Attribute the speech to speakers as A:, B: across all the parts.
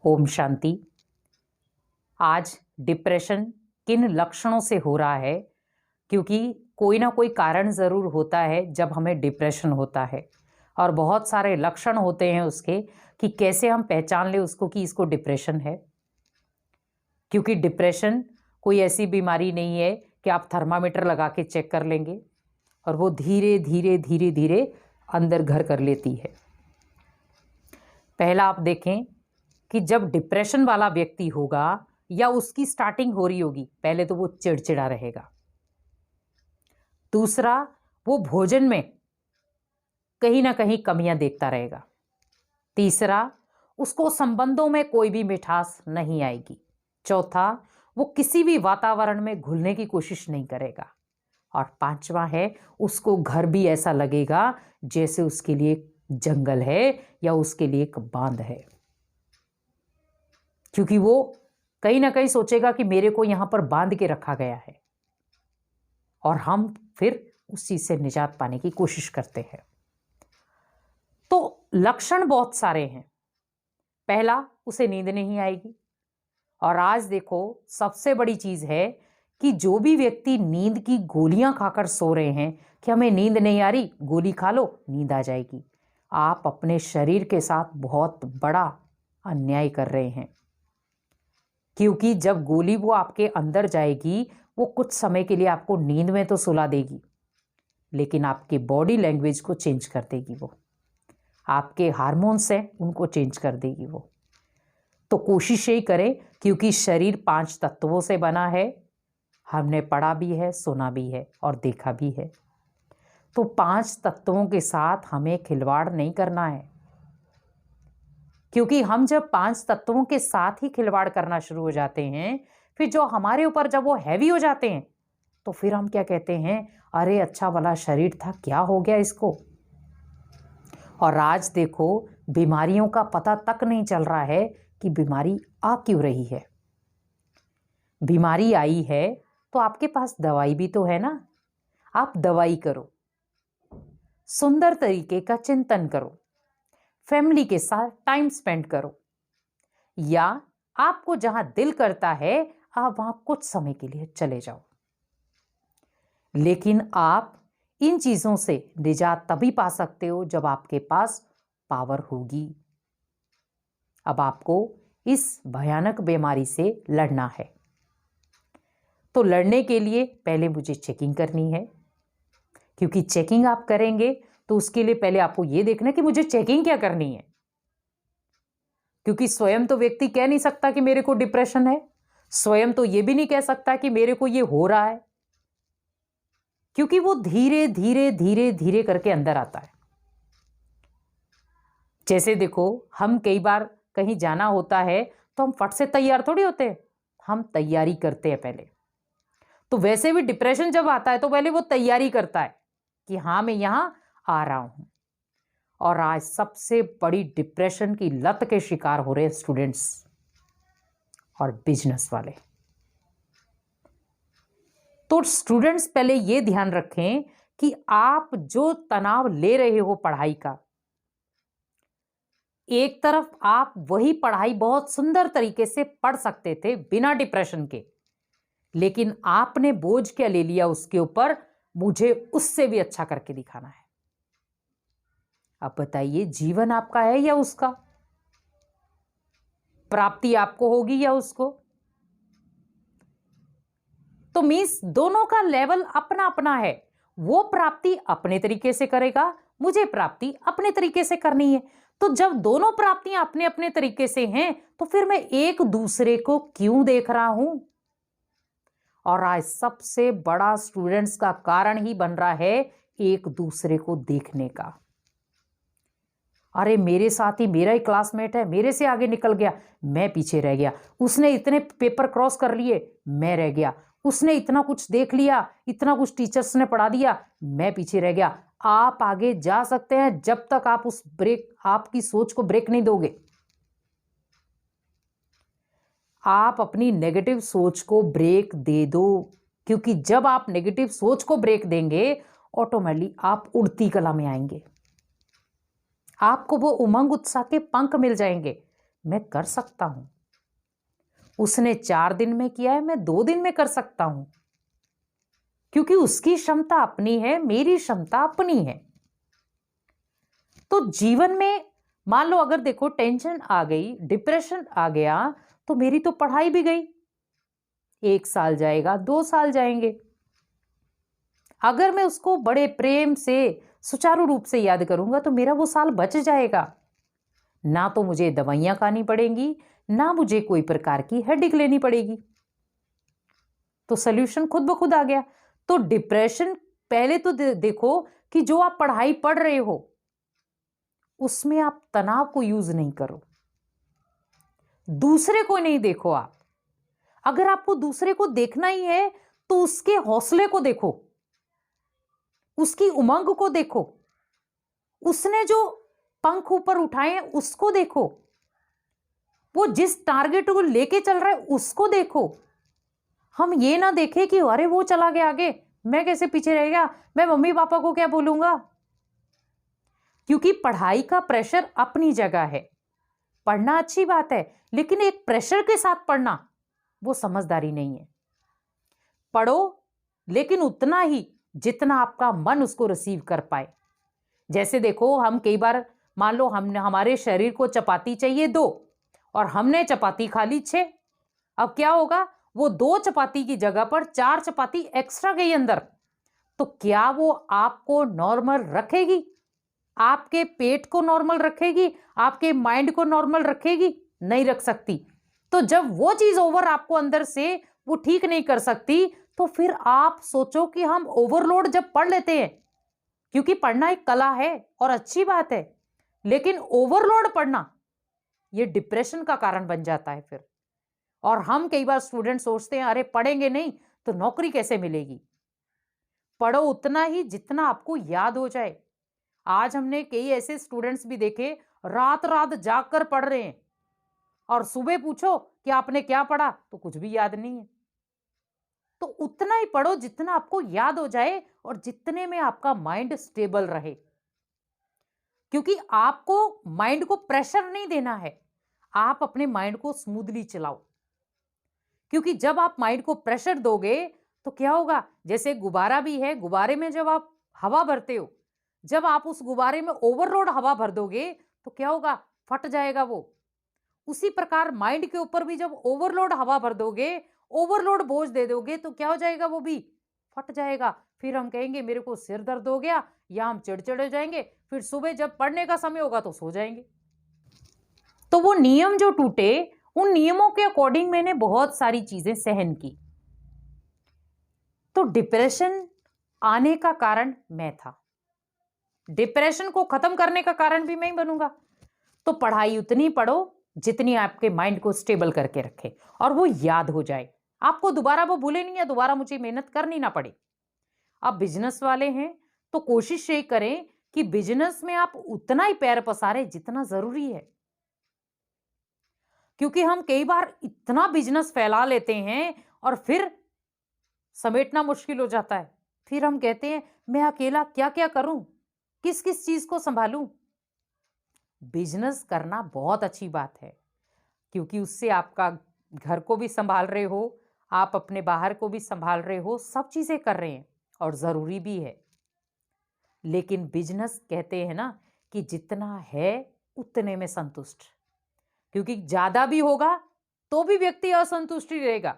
A: ओम शांति। आज डिप्रेशन किन लक्षणों से हो रहा है, क्योंकि कोई ना कोई कारण ज़रूर होता है जब हमें डिप्रेशन होता है और बहुत सारे लक्षण होते हैं उसके कि कैसे हम पहचान लें उसको कि इसको डिप्रेशन है। क्योंकि डिप्रेशन कोई ऐसी बीमारी नहीं है कि आप थर्मामीटर लगा के चेक कर लेंगे और वो धीरे धीरे धीरे धीरे अंदर घर कर लेती है। पहला आप देखें कि जब डिप्रेशन वाला व्यक्ति होगा या उसकी स्टार्टिंग हो रही होगी, पहले तो वो चिड़चिड़ा रहेगा। दूसरा, वो भोजन में कहीं ना कहीं कमियां देखता रहेगा। तीसरा, उसको संबंधों में कोई भी मिठास नहीं आएगी। चौथा, वो किसी भी वातावरण में घुलने की कोशिश नहीं करेगा। और पांचवा है, उसको घर भी ऐसा लगेगा जैसे उसके लिए एक जंगल है या उसके लिए एक बांध है, क्योंकि वो कहीं ना कहीं सोचेगा कि मेरे को यहां पर बांध के रखा गया है और हम फिर उस चीज से निजात पाने की कोशिश करते हैं। तो लक्षण बहुत सारे हैं। पहला, उसे नींद नहीं आएगी। और आज देखो, सबसे बड़ी चीज है कि जो भी व्यक्ति नींद की गोलियां खाकर सो रहे हैं कि हमें नींद नहीं आ रही, गोली खा लो नींद आ जाएगी, आप अपने शरीर के साथ बहुत बड़ा अन्याय कर रहे हैं। क्योंकि जब गोली वो आपके अंदर जाएगी, वो कुछ समय के लिए आपको नींद में तो सुला देगी, लेकिन आपके बॉडी लैंग्वेज को चेंज कर देगी। वो आपके हार्मोन्स हैं उनको चेंज कर देगी वो। तो कोशिश यही करें, क्योंकि शरीर 5 तत्वों से बना है। हमने पढ़ा भी है, सुना भी है और देखा भी है। तो 5 तत्वों के साथ हमें खिलवाड़ नहीं करना है, क्योंकि हम जब 5 तत्वों के साथ ही खिलवाड़ करना शुरू हो जाते हैं, फिर जो हमारे ऊपर जब वो हैवी हो जाते हैं, तो फिर हम क्या कहते हैं, अरे अच्छा वाला शरीर था, क्या हो गया इसको। और आज देखो, बीमारियों का पता तक नहीं चल रहा है कि बीमारी आ क्यों रही है। बीमारी आई है तो आपके पास दवाई भी तो है ना। आप दवाई करो, सुंदर तरीके का चिंतन करो, फैमिली के साथ टाइम स्पेंड करो, या आपको जहां दिल करता है आप वहां कुछ समय के लिए चले जाओ। लेकिन आप इन चीजों से निजात तभी पा सकते हो जब आपके पास पावर होगी। अब आपको इस भयानक बीमारी से लड़ना है। तो लड़ने के लिए पहले मुझे चेकिंग करनी है, क्योंकि चेकिंग आप करेंगे तो उसके लिए पहले आपको यह देखना कि मुझे चेकिंग क्या करनी है। क्योंकि स्वयं तो व्यक्ति कह नहीं सकता कि मेरे को डिप्रेशन है, स्वयं तो यह भी नहीं कह सकता कि मेरे को यह हो रहा है, क्योंकि वो धीरे धीरे धीरे धीरे करके अंदर आता है। जैसे देखो, हम कई बार कहीं जाना होता है तो हम फट से तैयार थोड़ी होते हैं, हम तैयारी करते हैं पहले। तो वैसे भी डिप्रेशन जब आता है तो पहले वो तैयारी करता है कि हाँ मैं यहां आ रहा हूं। और आज सबसे बड़ी डिप्रेशन की लत के शिकार हो रहे हैं स्टूडेंट्स और बिजनेस वाले। तो स्टूडेंट्स पहले ये ध्यान रखें कि आप जो तनाव ले रहे हो पढ़ाई का, एक तरफ आप वही पढ़ाई बहुत सुंदर तरीके से पढ़ सकते थे बिना डिप्रेशन के, लेकिन आपने बोझ क्या ले लिया उसके ऊपर, मुझे उससे भी अच्छा करके दिखाना है। अब बताइए, जीवन आपका है या उसका? प्राप्ति आपको होगी या उसको? तो मींस दोनों का लेवल अपना अपना है। वो प्राप्ति अपने तरीके से करेगा, मुझे प्राप्ति अपने तरीके से करनी है। तो जब दोनों प्राप्तियां अपने अपने तरीके से हैं, तो फिर मैं एक दूसरे को क्यों देख रहा हूं? और आज सबसे बड़ा स्टूडेंट्स का कारण ही बन रहा है एक दूसरे को देखने का। अरे मेरे साथ ही मेरा ही क्लासमेट है, मेरे से आगे निकल गया, मैं पीछे रह गया। उसने इतने पेपर क्रॉस कर लिए, मैं रह गया। उसने इतना कुछ देख लिया, इतना कुछ टीचर्स ने पढ़ा दिया, मैं पीछे रह गया। आप आगे जा सकते हैं जब तक आप उस आपकी सोच को ब्रेक नहीं दोगे। आप अपनी नेगेटिव सोच को ब्रेक दे दो, क्योंकि जब आप नेगेटिव सोच को ब्रेक देंगे, ऑटोमेटिकली आप उड़ती कला में आएंगे। आपको वो उमंग उत्साह के पंख मिल जाएंगे। मैं कर सकता हूं। उसने 4 दिन में किया है, मैं 2 दिन में कर सकता हूं, क्योंकि उसकी क्षमता अपनी है, मेरी क्षमता अपनी है। तो जीवन में मान लो अगर देखो टेंशन आ गई, डिप्रेशन आ गया, तो मेरी तो पढ़ाई भी गई। 1 साल जाएगा, 2 साल जाएंगे। अगर मैं उसको बड़े प्रेम से सुचारू रूप से याद करूंगा तो मेरा वो साल बच जाएगा। ना तो मुझे दवाइयां खानी पड़ेंगी, ना मुझे कोई प्रकार की हेडेक लेनी पड़ेगी। तो सॉल्यूशन खुद ब खुद आ गया। तो डिप्रेशन पहले तो देखो कि जो आप पढ़ाई पढ़ रहे हो उसमें आप तनाव को यूज नहीं करो, दूसरे को नहीं देखो। आप अगर आपको दूसरे को देखना ही है तो उसके हौसले को देखो, उसकी उमंग को देखो, उसने जो पंख ऊपर उठाए हैं उसको देखो, वो जिस टारगेट को लेके चल रहा है उसको देखो। हम ये ना देखें कि अरे वो चला गया आगे, मैं कैसे पीछे रह गया, मैं मम्मी पापा को क्या बोलूंगा। क्योंकि पढ़ाई का प्रेशर अपनी जगह है, पढ़ना अच्छी बात है, लेकिन एक प्रेशर के साथ पढ़ना वो समझदारी नहीं है। पढ़ो लेकिन उतना ही जितना आपका मन उसको रिसीव कर पाए। जैसे देखो हम कई बार मान लो हमने हमारे शरीर को चपाती चाहिए 2 और हमने चपाती खा ली 6। अब क्या होगा, वो 2 चपाती की जगह पर 4 चपाती एक्स्ट्रा गई अंदर, तो क्या वो आपको नॉर्मल रखेगी? आपके पेट को नॉर्मल रखेगी? आपके माइंड को नॉर्मल रखेगी? नहीं रख सकती। तो जब वो चीज ओवर आपको अंदर से वो ठीक नहीं कर सकती, तो फिर आप सोचो कि हम ओवरलोड जब पढ़ लेते हैं, क्योंकि पढ़ना एक कला है और अच्छी बात है, लेकिन ओवरलोड पढ़ना ये डिप्रेशन का कारण बन जाता है फिर। और हम कई बार स्टूडेंट सोचते हैं अरे पढ़ेंगे नहीं तो नौकरी कैसे मिलेगी। पढ़ो उतना ही जितना आपको याद हो जाए। आज हमने कई ऐसे स्टूडेंट्स भी देखे रात रात जाग कर पढ़ रहे हैं और सुबह पूछो कि आपने क्या पढ़ा तो कुछ भी याद नहीं है। तो उतना ही पढ़ो जितना आपको याद हो जाए और जितने में आपका माइंड स्टेबल रहे, क्योंकि आपको माइंड को प्रेशर नहीं देना है, आप अपने माइंड को स्मूथली चलाओ। क्योंकि जब आप माइंड को प्रेशर दोगे तो क्या होगा, जैसे गुब्बारा भी है, गुब्बारे में जब आप हवा भरते हो, जब आप उस गुब्बारे में ओवरलोड हवा भर दोगे तो क्या होगा, फट जाएगा वो। उसी प्रकार माइंड के ऊपर भी जब ओवरलोड हवा भर दोगे, ओवरलोड बोझ दे दोगे तो क्या हो जाएगा, वो भी फट जाएगा। फिर हम कहेंगे मेरे को सिर दर्द हो गया, या हम चिड़चिड़ हो जाएंगे, फिर सुबह जब पढ़ने का समय होगा तो सो जाएंगे। तो वो नियम जो टूटे, उन नियमों के अकॉर्डिंग मैंने बहुत सारी चीजें सहन की। तो डिप्रेशन आने का कारण मैं था, डिप्रेशन को खत्म करने का कारण भी मैं ही बनूंगा। तो पढ़ाई उतनी पढ़ो जितनी आपके माइंड को स्टेबल करके रखे और वो याद हो जाए, आपको दोबारा वो भूले नहीं, या दोबारा मुझे मेहनत करनी ना पड़े। आप बिजनेस वाले हैं तो कोशिश ये करें कि बिजनेस में आप उतना ही पैर पसारें जितना जरूरी है। क्योंकि हम कई बार इतना बिजनेस फैला लेते हैं और फिर समेटना मुश्किल हो जाता है। फिर हम कहते हैं मैं अकेला क्या क्या करूं, किस किस चीज को संभालूं। बिजनेस करना बहुत अच्छी बात है, क्योंकि उससे आपका घर को भी संभाल रहे हो, आप अपने बाहर को भी संभाल रहे हो, सब चीजें कर रहे हैं और जरूरी भी है। लेकिन बिजनेस कहते हैं ना कि जितना है उतने में संतुष्ट, क्योंकि ज्यादा भी होगा तो भी व्यक्ति असंतुष्ट ही रहेगा,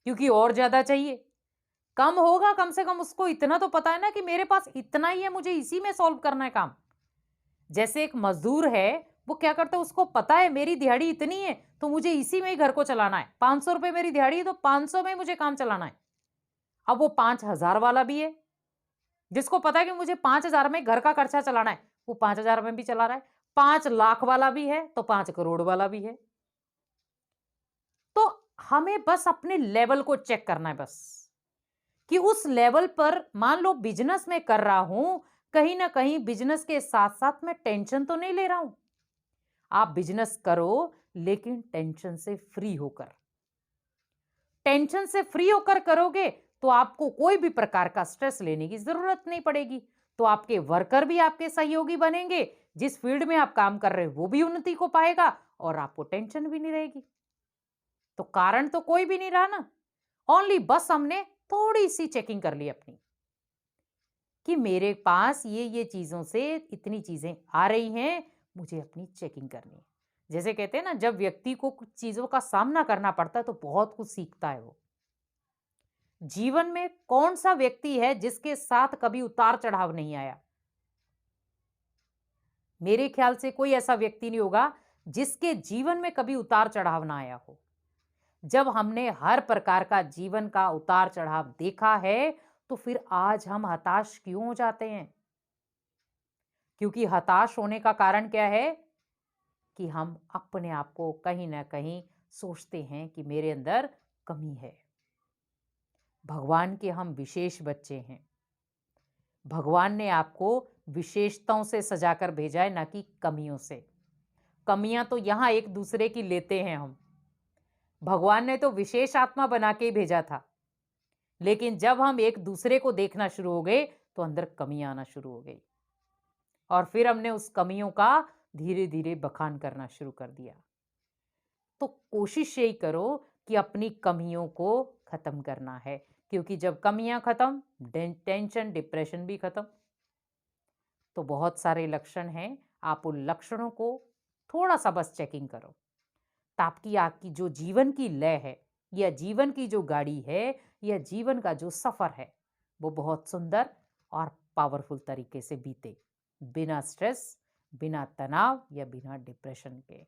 A: क्योंकि और ज्यादा चाहिए। कम होगा कम से कम उसको इतना तो पता है ना कि मेरे पास इतना ही है, मुझे इसी में सॉल्व करना है काम। जैसे एक मजदूर है, वो क्या करता है, उसको पता है मेरी दिहाड़ी इतनी है तो मुझे इसी में ही घर को चलाना है। 500 रुपए मेरी दिहाड़ी है तो 500 में ही मुझे काम चलाना है। अब वो 5000 वाला भी है जिसको पता है कि मुझे 5000 में घर का खर्चा चलाना है, वो 5000 में भी चला रहा है। 5 लाख वाला भी है तो 5 करोड़ वाला भी है। तो हमें बस अपने लेवल को चेक करना है, बस कि उस लेवल पर मान लो बिजनेस में कर रहा हूं, कहीं ना कहीं बिजनेस के साथ साथ मैं टेंशन तो नहीं ले रहा हूं। आप बिजनेस करो लेकिन टेंशन से फ्री होकर, टेंशन से फ्री होकर करोगे तो आपको कोई भी प्रकार का स्ट्रेस लेने की जरूरत नहीं पड़ेगी। तो आपके वर्कर भी आपके सहयोगी बनेंगे, जिस फील्ड में आप काम कर रहे हो वो भी उन्नति को पाएगा और आपको टेंशन भी नहीं रहेगी। तो कारण तो कोई भी नहीं रहा ना, ओनली बस हमने थोड़ी सी चेकिंग कर ली अपनी कि मेरे पास ये चीजों से इतनी चीजें आ रही हैं, मुझे अपनी चेकिंग करनी है। जैसे कहते हैं ना, जब व्यक्ति को कुछ चीजों का सामना करना पड़ता है तो बहुत कुछ सीखता है वो। जीवन में कौन सा व्यक्ति है जिसके साथ कभी उतार चढ़ाव नहीं आया? मेरे ख्याल से कोई ऐसा व्यक्ति नहीं होगा जिसके जीवन में कभी उतार चढ़ाव ना आया हो। जब हमने हर प्रकार का जीवन का उतार चढ़ाव देखा है तो फिर आज हम हताश क्यों हो जाते हैं? क्योंकि हताश होने का कारण क्या है कि हम अपने आप को कहीं ना कहीं सोचते हैं कि मेरे अंदर कमी है। भगवान के हम विशेष बच्चे हैं। भगवान ने आपको विशेषताओं से सजाकर भेजा है, ना कि कमियों से। कमियां तो यहां एक दूसरे की लेते हैं हम। भगवान ने तो विशेष आत्मा बना के ही भेजा था, लेकिन जब हम एक दूसरे को देखना शुरू हो गए तो अंदर कमियां आना शुरू हो गई, और फिर हमने उस कमियों का धीरे धीरे बखान करना शुरू कर दिया। तो कोशिश यही करो कि अपनी कमियों को खत्म करना है, क्योंकि जब कमियां खत्म, टेंशन डिप्रेशन भी खत्म। तो बहुत सारे लक्षण हैं, आप उन लक्षणों को थोड़ा सा बस चेकिंग करो, ताकि आपकी जो जीवन की लय है, या जीवन की जो गाड़ी है, या जीवन का जो सफर है, वो बहुत सुंदर और पावरफुल तरीके से बीते, बिना स्ट्रेस, बिना तनाव या बिना डिप्रेशन के।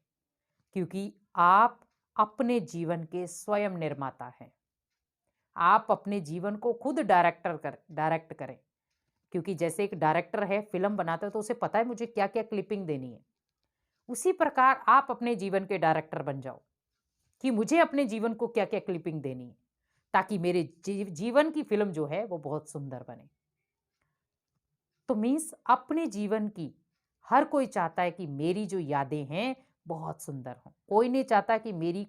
A: क्योंकि आप अपने जीवन के स्वयं निर्माता हैं। आप अपने जीवन को खुद डायरेक्ट करें। क्योंकि जैसे एक डायरेक्टर है, फिल्म बनाता है, तो उसे पता है मुझे क्या क्या क्लिपिंग देनी है। उसी प्रकार आप अपने जीवन के डायरेक्टर बन जाओ कि मुझे अपने जीवन को क्या क्या क्लिपिंग देनी है, ताकि मेरे जीवन की फिल्म जो है वो बहुत सुंदर बने। तो मीन्स अपने जीवन की, हर कोई चाहता है कि मेरी जो यादें हैं बहुत सुंदर हों। कोई नहीं चाहता कि मेरी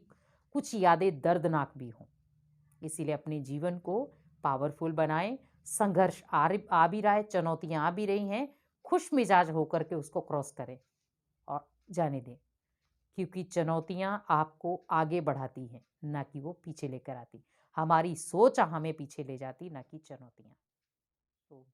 A: कुछ यादें दर्दनाक भी हों। इसीलिए अपने जीवन को पावरफुल बनाएं। संघर्ष आ भी रहा है, चुनौतियां आ भी रही हैं, खुश मिजाज होकर के उसको क्रॉस करें और जाने दें। क्योंकि चुनौतियां आपको आगे बढ़ाती हैं, ना कि वो पीछे लेकर आती। हमारी सोच हमें पीछे ले जाती, ना कि चुनौतियां। तो